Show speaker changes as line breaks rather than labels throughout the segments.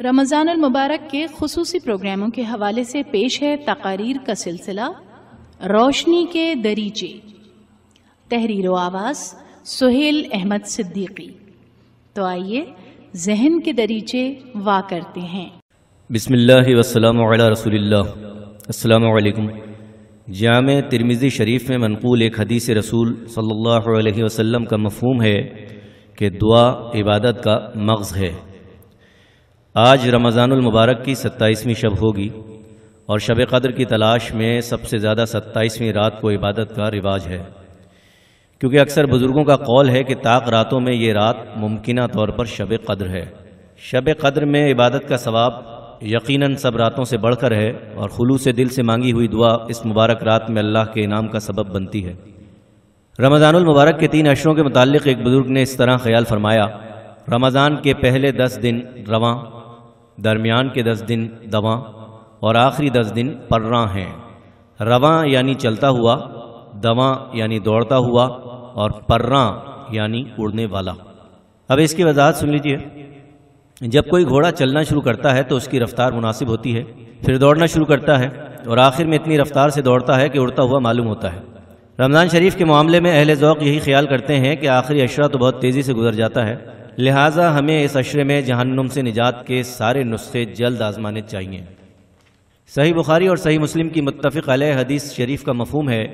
رمضان المبارک کے خصوصی پروگراموں کے حوالے سے پیش ہے تقاریر کا سلسلہ روشنی کے دریچے، تحریر و آواز سہیل احمد صدیقی۔ تو آئیے ذہن کے دریچے وا کرتے ہیں۔
بسم اللہ والسلام علی رسول اللہ۔ السلام علیکم۔ جامع ترمذی شریف میں منقول ایک حدیث رسول صلی اللہ علیہ وسلم کا مفہوم ہے کہ دعا عبادت کا مغز ہے۔ آج رمضان المبارک کی 27ویں شب ہوگی اور شب قدر کی تلاش میں سب سے زیادہ 27ویں رات کو عبادت کا رواج ہے، کیونکہ اکثر بزرگوں کا قول ہے کہ طاق راتوں میں یہ رات ممکنہ طور پر شب قدر ہے۔ شب قدر میں عبادت کا ثواب یقیناً سب راتوں سے بڑھ کر ہے اور خلوص دل سے مانگی ہوئی دعا اس مبارک رات میں اللہ کے انعام کا سبب بنتی ہے۔ رمضان المبارک کے 3 عشروں کے متعلق ایک بزرگ نے اس طرح خیال فرمایا: رمضان کے پہلے 10 دن رواں، درمیان کے 10 دن دواں اور آخری 10 دن پرراں ہیں۔ رواں یعنی چلتا ہوا، دواں یعنی دوڑتا ہوا اور پرراں یعنی اڑنے والا۔ اب اس کی وضاحت سن لیجئے۔ جب کوئی گھوڑا چلنا شروع کرتا ہے تو اس کی رفتار مناسب ہوتی ہے، پھر دوڑنا شروع کرتا ہے اور آخر میں اتنی رفتار سے دوڑتا ہے کہ اڑتا ہوا معلوم ہوتا ہے۔ رمضان شریف کے معاملے میں اہل ذوق یہی خیال کرتے ہیں کہ آخری عشرہ تو بہت تیزی سے گزر جاتا ہے، لہٰذا ہمیں اس عشرے میں جہنم سے نجات کے سارے نسخے جلد آزمانے چاہیے۔ صحیح بخاری اور صحیح مسلم کی متفق علیہ حدیث شریف کا مفہوم ہے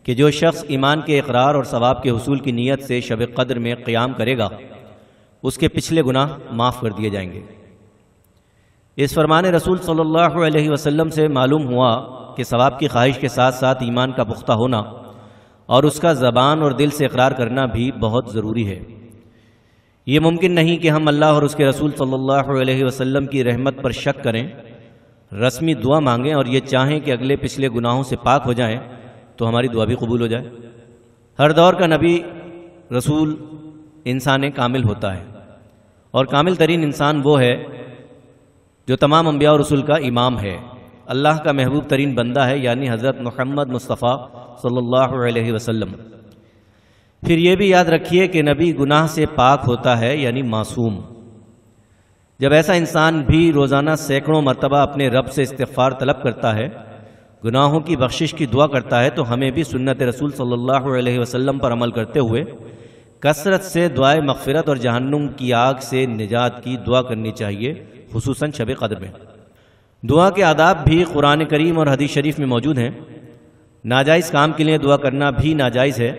کہ جو شخص ایمان کے اقرار اور ثواب کے حصول کی نیت سے شب قدر میں قیام کرے گا اس کے پچھلے گناہ معاف کر دیے جائیں گے۔ اس فرمان رسول صلی اللہ علیہ وسلم سے معلوم ہوا کہ ثواب کی خواہش کے ساتھ ساتھ ایمان کا پختہ ہونا اور اس کا زبان اور دل سے اقرار کرنا بھی بہت ضروری ہے۔ یہ ممکن نہیں کہ ہم اللہ اور اس کے رسول صلی اللہ علیہ وسلم کی رحمت پر شک کریں، رسمی دعا مانگیں اور یہ چاہیں کہ اگلے پچھلے گناہوں سے پاک ہو جائیں تو ہماری دعا بھی قبول ہو جائے۔ ہر دور کا نبی رسول انسان کامل ہوتا ہے، اور کامل ترین انسان وہ ہے جو تمام انبیاء اور رسول کا امام ہے، اللہ کا محبوب ترین بندہ ہے، یعنی حضرت محمد مصطفیٰ صلی اللہ علیہ وسلم۔ پھر یہ بھی یاد رکھیے کہ نبی گناہ سے پاک ہوتا ہے، یعنی معصوم۔ جب ایسا انسان بھی روزانہ سینکڑوں مرتبہ اپنے رب سے استغفار طلب کرتا ہے، گناہوں کی بخشش کی دعا کرتا ہے، تو ہمیں بھی سنت رسول صلی اللہ علیہ وسلم پر عمل کرتے ہوئے کثرت سے دعائے مغفرت اور جہنم کی آگ سے نجات کی دعا کرنی چاہیے، خصوصاً شب قدر میں۔ دعا کے آداب بھی قرآن کریم اور حدیث شریف میں موجود ہیں۔ ناجائز کام کے لیے دعا کرنا بھی ناجائز ہے،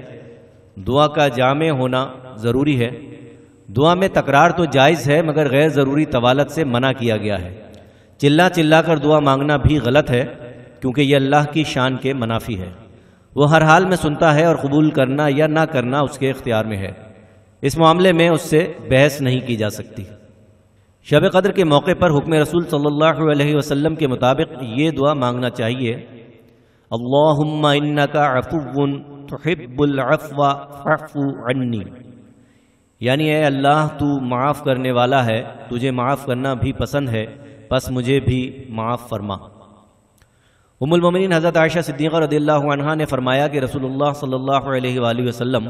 دعا کا جامع ہونا ضروری ہے۔ دعا میں تکرار تو جائز ہے مگر غیر ضروری طوالت سے منع کیا گیا ہے۔ چلا چلا کر دعا مانگنا بھی غلط ہے، کیونکہ یہ اللہ کی شان کے منافی ہے۔ وہ ہر حال میں سنتا ہے اور قبول کرنا یا نہ کرنا اس کے اختیار میں ہے، اس معاملے میں اس سے بحث نہیں کی جا سکتی۔ شب قدر کے موقع پر حکم رسول صلی اللہ علیہ وسلم کے مطابق یہ دعا مانگنا چاہیے: اللہم انکا عفو تحب العفو فاعف عنی، یعنی اے اللہ تو معاف کرنے والا ہے، تجھے معاف کرنا بھی پسند ہے، پس مجھے بھی معاف فرما۔ ام المومنین حضرت عائشہ صدیقہ رضی اللہ عنہا نے فرمایا کہ رسول اللہ صلی اللہ علیہ وآلہ وسلم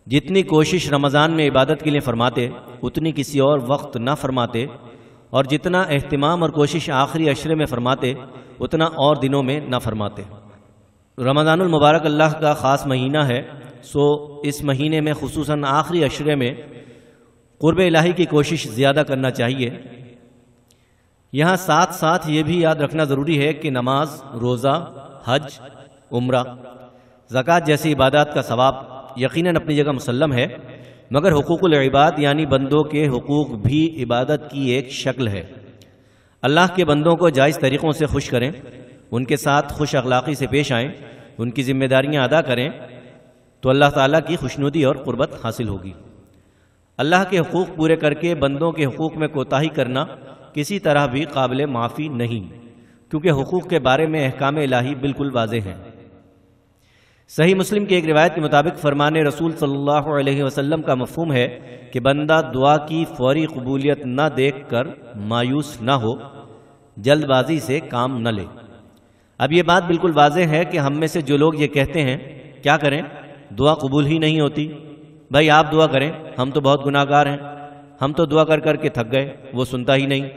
جتنی کوشش رمضان میں عبادت کے لیے فرماتے اتنی کسی اور وقت نہ فرماتے، اور جتنا اہتمام اور کوشش آخری عشرے میں فرماتے اتنا اور دنوں میں نہ فرماتے۔ رمضان المبارک اللہ کا خاص مہینہ ہے، سو اس مہینے میں خصوصاً آخری عشرے میں قرب الہی کی کوشش زیادہ کرنا چاہیے۔ یہاں ساتھ ساتھ یہ بھی یاد رکھنا ضروری ہے کہ نماز، روزہ، حج، عمرہ، زکوٰۃ جیسی عبادات کا ثواب یقیناً اپنی جگہ مسلم ہے، مگر حقوق العباد یعنی بندوں کے حقوق بھی عبادت کی ایک شکل ہے۔ اللہ کے بندوں کو جائز طریقوں سے خوش کریں، ان کے ساتھ خوش اخلاقی سے پیش آئیں، ان کی ذمہ داریاں ادا کریں تو اللہ تعالیٰ کی خوشنودی اور قربت حاصل ہوگی۔ اللہ کے حقوق پورے کر کے بندوں کے حقوق میں کوتاہی کرنا کسی طرح بھی قابل معافی نہیں، کیونکہ حقوق کے بارے میں احکام الہی بالکل واضح ہیں۔ صحیح مسلم کی ایک روایت کے مطابق فرمان رسول صلی اللہ علیہ وسلم کا مفہوم ہے کہ بندہ دعا کی فوری قبولیت نہ دیکھ کر مایوس نہ ہو، جلد بازی سے کام نہ لے۔ اب یہ بات بالکل واضح ہے کہ ہم میں سے جو لوگ یہ کہتے ہیں کیا کریں، دعا قبول ہی نہیں ہوتی، بھائی آپ دعا کریں، ہم تو بہت گناہ گار ہیں، ہم تو دعا کر کر کے تھک گئے، وہ سنتا ہی نہیں۔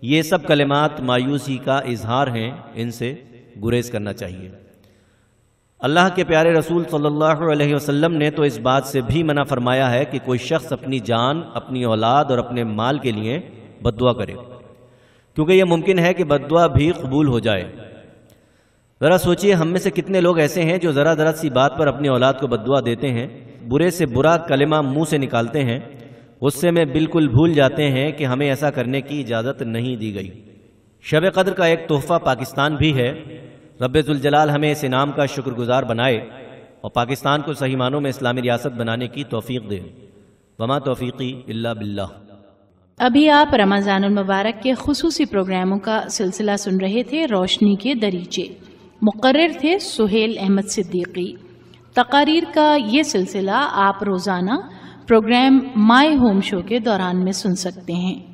یہ سب کلمات مایوسی کا اظہار ہیں، ان سے گریز کرنا چاہیے۔ اللہ کے پیارے رسول صلی اللہ علیہ وسلم نے تو اس بات سے بھی منع فرمایا ہے کہ کوئی شخص اپنی جان، اپنی اولاد اور اپنے مال کے لیے بد دعا کرے، کیونکہ یہ ممکن ہے کہ بد دعا بھی قبول ہو جائے۔ ذرا سوچئے، ہم میں سے کتنے لوگ ایسے ہیں جو ذرا سی بات پر اپنی اولاد کو بد دعا دیتے ہیں، برے سے برا کلمہ منہ سے نکالتے ہیں، غصے میں بالکل بھول جاتے ہیں کہ ہمیں ایسا کرنے کی اجازت نہیں دی گئی۔ شب قدر کا ایک تحفہ پاکستان بھی ہے۔ رب ذوالجلال ہمیں اس انعام کا شکر گزار بنائے اور پاکستان کو صحیح معنوں میں اسلامی ریاست بنانے کی توفیق دے۔ وما توفیقی الا باللہ۔
ابھی آپ رمضان المبارک کے خصوصی پروگراموں کا سلسلہ سن رہے تھے، روشنی کے دریچے۔ مقرر تھے سہیل احمد صدیقی۔ تقاریر کا یہ سلسلہ آپ روزانہ پروگرام مائی ہوم شو کے دوران میں سن سکتے ہیں۔